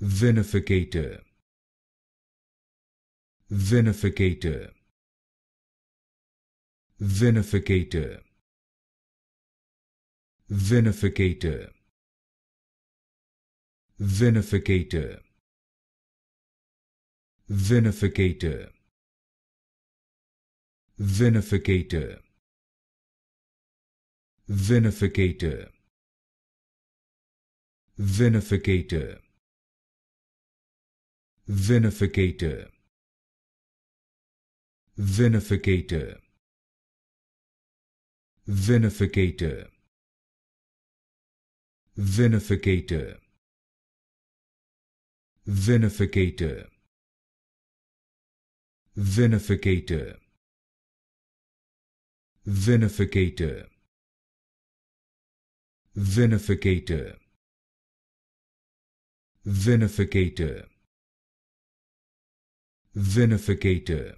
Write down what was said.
Vinificator, Vinificator, Vinificator, Vinificator, Vinificator, Vinificator, Vinificator, Vinificator, Vinificator, Vinificator, Vinificator, Vinificator, Vinificator, Vinificator, Vinificator, Vinificator, Vinificator, Vinificator, Vinificator,